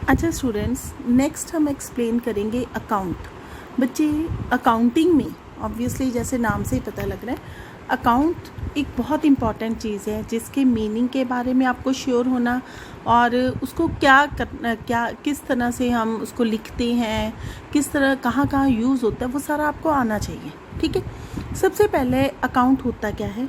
अच्छा students, next हम explain करेंगे अकाउंट। बच्चे, अकाउंटिंग में ऑब्वियसली जैसे नाम से ही पता लग रहा है, अकाउंट एक बहुत इम्पॉर्टेंट चीज़ है जिसके मीनिंग के बारे में आपको श्योर होना और उसको क्या करना, क्या किस तरह से हम उसको लिखते हैं, किस तरह कहाँ कहाँ यूज़ होता है, वो सारा आपको आना चाहिए। ठीक है, सबसे पहले अकाउंट होता क्या है?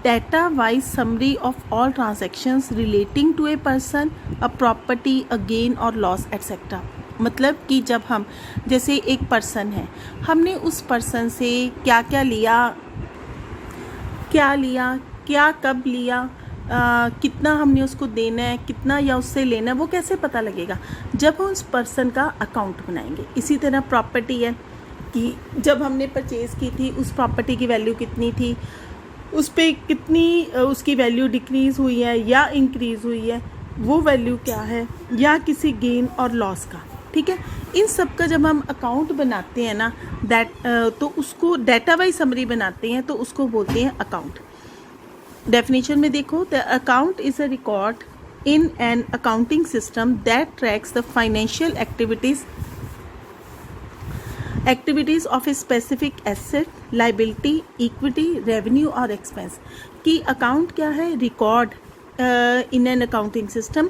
Date wise summary of all transactions relating to a person, a property, a gain और लॉस एटसेट्रा। मतलब कि जब हम, जैसे एक पर्सन है, हमने उस पर्सन से क्या क्या लिया, क्या कब लिया, कितना हमने उसको देना है, कितना या उससे लेना है, वो कैसे पता लगेगा? जब हम उस पर्सन का अकाउंट बनाएंगे। इसी तरह प्रॉपर्टी है कि जब हमने परचेज़ की थी उस प्रॉपर्टी की वैल्यू कितनी थी, उस पर कितनी उसकी वैल्यू डिक्रीज़ हुई है या इंक्रीज़ हुई है, वो वैल्यू क्या है, या किसी गेन और लॉस का। ठीक है, इन सब का जब हम अकाउंट बनाते हैं ना, तो उसको डेटा वाइज समरी बनाते हैं, तो उसको बोलते हैं अकाउंट। डेफिनेशन में देखो, the account is a record in an accounting system that tracks the financial activities of a specific asset, liability, equity, revenue और एक्सपेंस। कि अकाउंट क्या है? Record in an accounting system,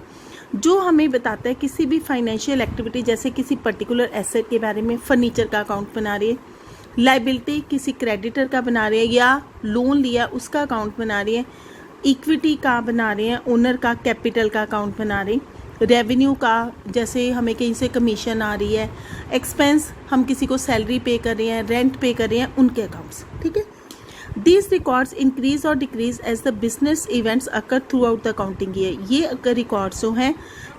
जो हमें बताता है किसी भी फाइनेंशियल एक्टिविटी, जैसे किसी पर्टिकुलर एसेट के बारे में, फर्नीचर का अकाउंट बना रही है, लाइबिलिटी किसी क्रेडिटर का बना रहे हैं या लोन लिया उसका अकाउंट बना रही है, इक्विटी का बना रहे हैं, ओनर का कैपिटल का अकाउंट बना रहे हैं, रेवेन्यू का जैसे हमें कहीं से कमीशन आ रही है, एक्सपेंस हम किसी को सैलरी पे कर रहे हैं, रेंट पे कर रहे हैं, उनके अकाउंट्स। ठीक है, दीज रिकॉर्ड्स इंक्रीज और decrease as the business events occur throughout the accounting year. ये अगर रिकॉर्ड्स जो हैं,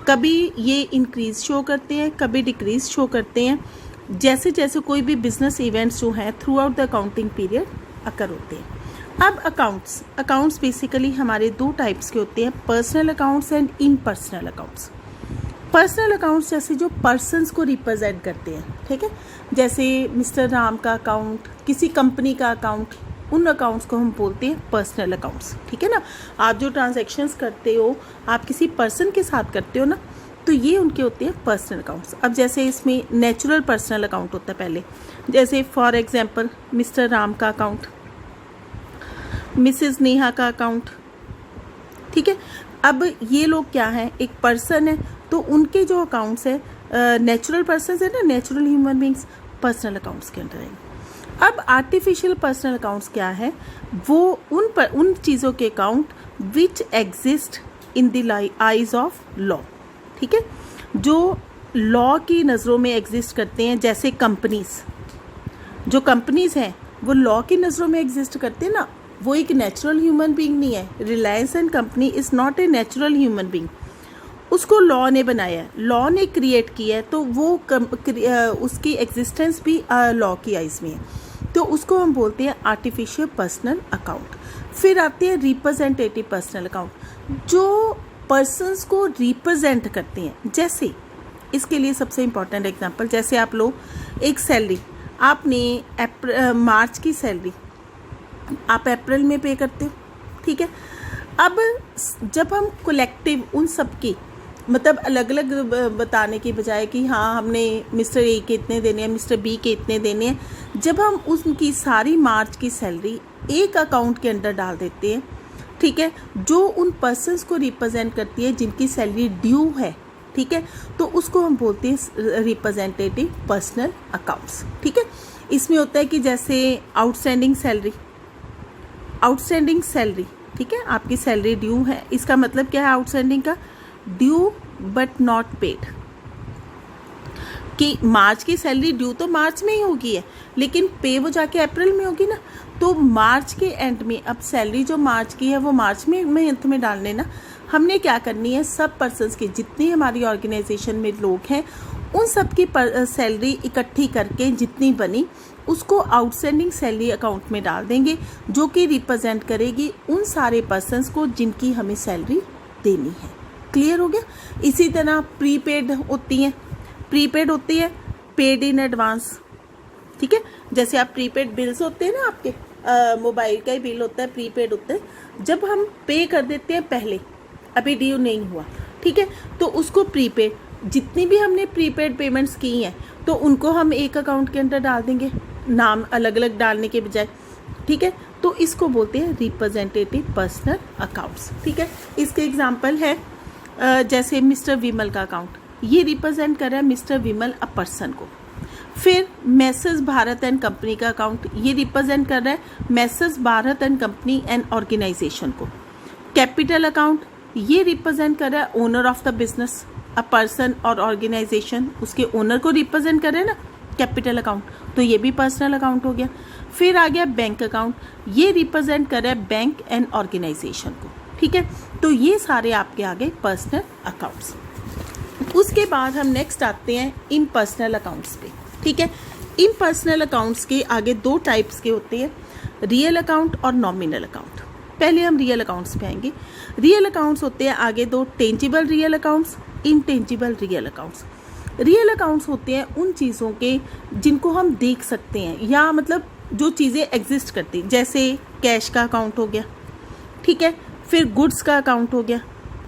कभी ये इंक्रीज शो करते हैं, कभी डिक्रीज शो करते हैं, जैसे जैसे कोई भी बिजनेस इवेंट्स जो हैं throughout the accounting period occur होते हैं। अब अकाउंट्स बेसिकली हमारे दो टाइप्स के होते हैं, personal accounts and impersonal accounts. Personal accounts जैसे जो पर्सन्स को रिप्रेजेंट करते हैं, ठीक है, जैसे मिस्टर राम का अकाउंट, किसी कंपनी का अकाउंट, उन अकाउंट्स को हम बोलते हैं पर्सनल अकाउंट्स। ठीक है ना, आप जो ट्रांजैक्शंस करते हो, आप किसी पर्सन के साथ करते हो ना, तो ये उनके होते हैं पर्सनल अकाउंट्स। अब जैसे इसमें नेचुरल पर्सनल अकाउंट होता है पहले, जैसे फॉर एग्जांपल मिस्टर राम का अकाउंट, मिसेस नेहा का अकाउंट। ठीक है, अब ये लोग क्या हैं, एक पर्सन है, तो उनके जो अकाउंट्स है, नेचुरल पर्सन है ना, natural human beings, personal accounts के अंदर आएंगे। अब आर्टिफिशियल पर्सनल अकाउंट्स क्या है? वो उन चीज़ों के account which exist in the eyes of law. ठीक है, जो लॉ की नज़रों में एग्जिस्ट करते हैं, जैसे जो कंपनीज हैं वो लॉ की नज़रों में एग्जिस्ट करते हैं ना, वो एक नेचुरल ह्यूमन बीइंग नहीं है। Reliance and company is not a natural human being, उसको लॉ ने बनाया है, लॉ ने क्रिएट किया है, तो वो उसकी एग्जिस्टेंस भी लॉ की आइज में है, तो उसको हम बोलते हैं आर्टिफिशियल पर्सनल अकाउंट। फिर आते हैं रिप्रेजेंटेटिव पर्सनल अकाउंट, जो पर्सन्स को रिप्रेजेंट करते हैं। जैसे इसके लिए सबसे इम्पॉर्टेंट एग्जांपल, जैसे आप लो एक सैलरी, आपने मार्च की सैलरी आप अप्रैल में पे करते हो। ठीक है, अब जब हम कलेक्टिव उन सब की, मतलब अलग अलग बताने की बजाय कि हाँ हमने मिस्टर ए के इतने देने हैं, मिस्टर बी के इतने देने हैं, जब हम उनकी सारी मार्च की सैलरी एक अकाउंट के अंदर डाल देते हैं, ठीक है, जो उन पर्सन्स को रिप्रेजेंट करती है जिनकी सैलरी ड्यू है, ठीक है, तो उसको हम बोलते हैं रिप्रेजेंटेटिव पर्सनल अकाउंट्स। ठीक है, इसमें होता है कि जैसे आउटस्टैंडिंग सैलरी, ठीक है, आपकी सैलरी ड्यू है, इसका मतलब क्या है आउटस्टैंडिंग का? ड्यू बट नॉट पेड, कि मार्च की सैलरी ड्यू तो मार्च में ही होगी है, लेकिन पे वो जाके अप्रैल में होगी ना, तो मार्च के एंड में अब सैलरी जो मार्च की है वो मार्च में मंथ में डालने ना, हमने क्या करनी है, सब पर्सन्स की, जितनी हमारी ऑर्गेनाइजेशन में लोग हैं, उन सब की सैलरी इकट्ठी करके जितनी बनी उसको आउटस्टैंडिंग सैलरी अकाउंट में डाल देंगे, जो कि रिप्रेजेंट करेगी उन सारे पर्सन्स को जिनकी हमें सैलरी देनी है। क्लियर हो गया? इसी तरह प्रीपेड होती है पेड इन एडवांस। ठीक है, जैसे आप प्रीपेड बिल्स होते हैं ना, आपके मोबाइल का ही बिल होता है, प्रीपेड होता है, जब हम पे कर देते हैं पहले, अभी ड्यू नहीं हुआ, ठीक है, तो उसको प्रीपेड। जितनी भी हमने प्रीपेड पेमेंट्स की हैं तो उनको हम एक अकाउंट के अंदर डाल देंगे, नाम अलग अलग डालने के बजाय, ठीक है। तो इसको बोलते हैं रिप्रेजेंटेटिव पर्सनल अकाउंट्स, ठीक है। इसके एग्जांपल है जैसे मिस्टर विमल का अकाउंट, ये रिप्रेजेंट कर रहा है मिस्टर विमल अ पर्सन को। फिर मैसेज भारत एंड कंपनी का अकाउंट, ये रिप्रेजेंट कर रहा है messrs Bharat and company and organisation को। कैपिटल अकाउंट, ये रिप्रेजेंट कर रहा है owner of the business, a person और ऑर्गेनाइजेशन, उसके ओनर को रिप्रेजेंट कर रहे हैं ना कैपिटल अकाउंट, तो ये भी पर्सनल अकाउंट हो गया। फिर आ गया बैंक अकाउंट, ये रिप्रेजेंट कर रहा है बैंक एंड ऑर्गेनाइजेशन को, ठीक है। तो ये सारे आपके आ गए पर्सनल अकाउंट्स। उसके बाद हम नेक्स्ट आते हैं इम्पर्सनल अकाउंट्स पे, ठीक है। इम्पर्सनल अकाउंट्स के आगे दो टाइप्स के होते हैं, रियल अकाउंट और नॉमिनल अकाउंट। पहले हम रियल अकाउंट्स पे आएंगे। रियल अकाउंट्स होते हैं आगे दो, tangible real accounts, intangible real accounts. Real accounts होते हैं उन चीज़ों के जिनको हम देख सकते हैं, या मतलब जो चीज़ें एग्जिस्ट करती, जैसे कैश का अकाउंट हो गया, ठीक है। फिर गुड्स का अकाउंट हो गया,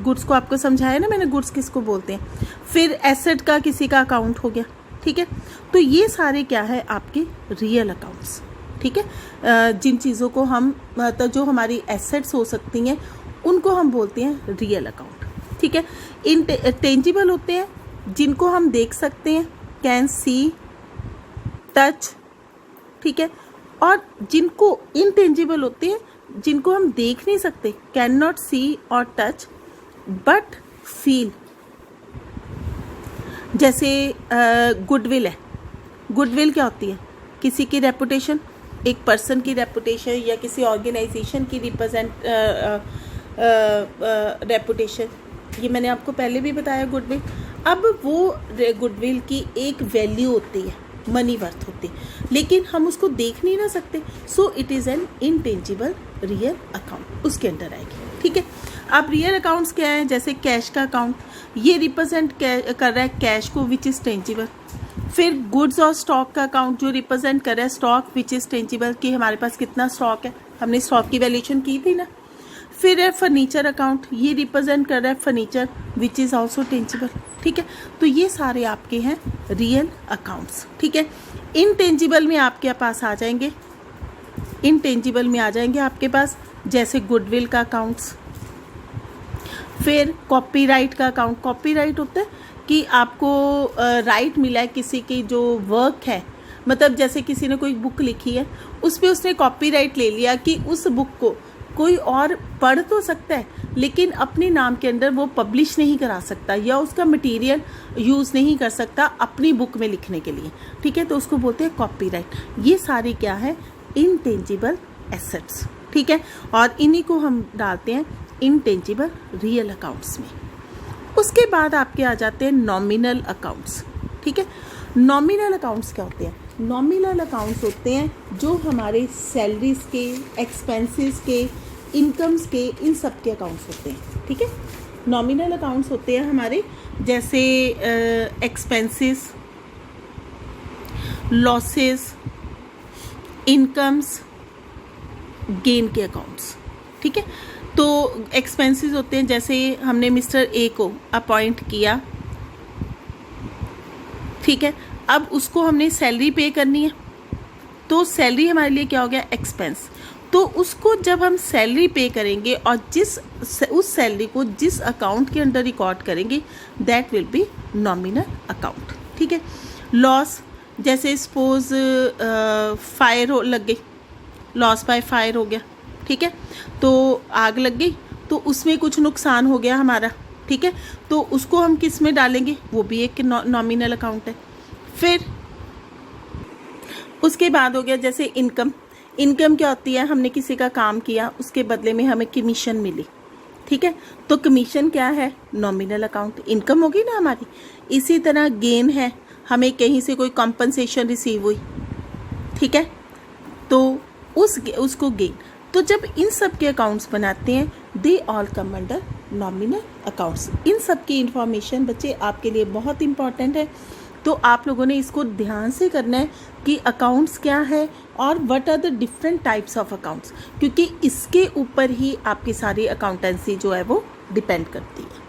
गुड्स को आपको समझाया ना मैंने, गुड्स किसको बोलते हैं। फिर एसेट का किसी का अकाउंट हो गया, ठीक है। तो ये सारे क्या है आपके रियल अकाउंट्स, ठीक है। जिन चीज़ों को हम मतलब जो हमारी एसेट्स हो सकती हैं उनको हम बोलते हैं रियल अकाउंट, ठीक है। इनटेंजिबल होते हैं जिनको हम देख सकते हैं, कैन सी, टच, ठीक है। और जिनको इनटेंजिबल होते हैं जिनको हम देख नहीं सकते, कैन नॉट सी और टच बट फील। जैसे गुडविल है, गुडविल क्या होती है, किसी की रेपुटेशन, एक पर्सन की रेपुटेशन या किसी ऑर्गेनाइजेशन की रेपुटेशन, ये मैंने आपको पहले भी बताया गुडविल। अब वो गुडविल की एक वैल्यू होती है, मनी वर्थ होती है, लेकिन हम उसको देख नहीं ना सकते, so it is an intangible real account, उसके अंदर आएगी, ठीक है। अब रियल अकाउंट्स क्या है, जैसे कैश का अकाउंट, ये रिप्रेजेंट कर रहा है कैश को विच इज़ टेंजिबल। फिर गुड्स और स्टॉक का अकाउंट जो रिप्रेजेंट कर रहा है स्टॉक विच इज़ टेंजिबल, कि हमारे पास कितना स्टॉक है, हमने स्टॉक की वैल्यूएशन की थी ना। फिर है फर्नीचर अकाउंट, ये रिप्रेजेंट कर रहा है furniture which is also tangible, ठीक है। तो ये सारे आपके हैं रियल अकाउंट्स, ठीक है। इनटेंजिबल में आपके पास आ जाएंगे, इनटेंजिबल में आ जाएंगे आपके पास जैसे गुडविल का अकाउंट्स। फिर कॉपीराइट का अकाउंट, कॉपीराइट होता है कि आपको राइट मिला है किसी की जो वर्क है, मतलब जैसे किसी ने कोई बुक लिखी है उस पर उसने कॉपीराइट ले लिया कि उस बुक को कोई और पढ़ तो सकता है लेकिन अपने नाम के अंदर वो पब्लिश नहीं करा सकता या उसका मटेरियल यूज़ नहीं कर सकता अपनी बुक में लिखने के लिए, ठीक है। तो उसको बोलते हैं कॉपीराइट। ये सारी क्या है, इनटेंजिबल एसेट्स, ठीक है। और इन्हीं को हम डालते हैं इनटेंजिबल रियल अकाउंट्स में। उसके बाद आपके आ जाते हैं नॉमिनल अकाउंट्स, ठीक है। नॉमिनल अकाउंट्स क्या होते हैं, नॉमिनल अकाउंट्स होते हैं जो हमारे सैलरीज के, एक्सपेंसेस के, इनकम्स के, इन सब के अकाउंट्स होते हैं, ठीक है। नॉमिनल अकाउंट्स होते हैं हमारे जैसे एक्सपेंसेस, लॉसेस, इनकम्स, गेन के अकाउंट्स, ठीक है। तो एक्सपेंसेस होते हैं जैसे हमने मिस्टर ए को अपॉइंट किया, ठीक है। अब उसको हमने सैलरी पे करनी है, तो सैलरी हमारे लिए क्या हो गया, एक्सपेंस। तो उसको जब हम सैलरी पे करेंगे और उस सैलरी को जिस अकाउंट के अंदर रिकॉर्ड करेंगे that will be nominal account, ठीक है। लॉस, जैसे सपोज फायर लग गई, लॉस बाय फायर हो गया, ठीक है। तो आग लग गई तो उसमें कुछ नुकसान हो गया हमारा, ठीक है। तो उसको हम किस में डालेंगे, वो भी एक नॉमिनल अकाउंट है। फिर उसके बाद हो गया जैसे इनकम। इनकम क्या होती है, हमने किसी का काम किया उसके बदले में हमें कमीशन मिली, ठीक है। तो कमीशन क्या है, नॉमिनल अकाउंट, इनकम होगी ना हमारी। इसी तरह गेन है, हमें कहीं से कोई कॉम्पनसेशन रिसीव हुई, ठीक है, तो उसको गेन। तो जब इन सब के अकाउंट्स बनाते हैं they all come under nominal accounts. इन सब की इंफॉर्मेशन बच्चे आपके लिए बहुत इंपॉर्टेंट है, तो आप लोगों ने इसको ध्यान से करना है कि अकाउंट्स क्या है और what are the different types of accounts, क्योंकि इसके ऊपर ही आपकी सारी अकाउंटेंसी जो है वो डिपेंड करती है।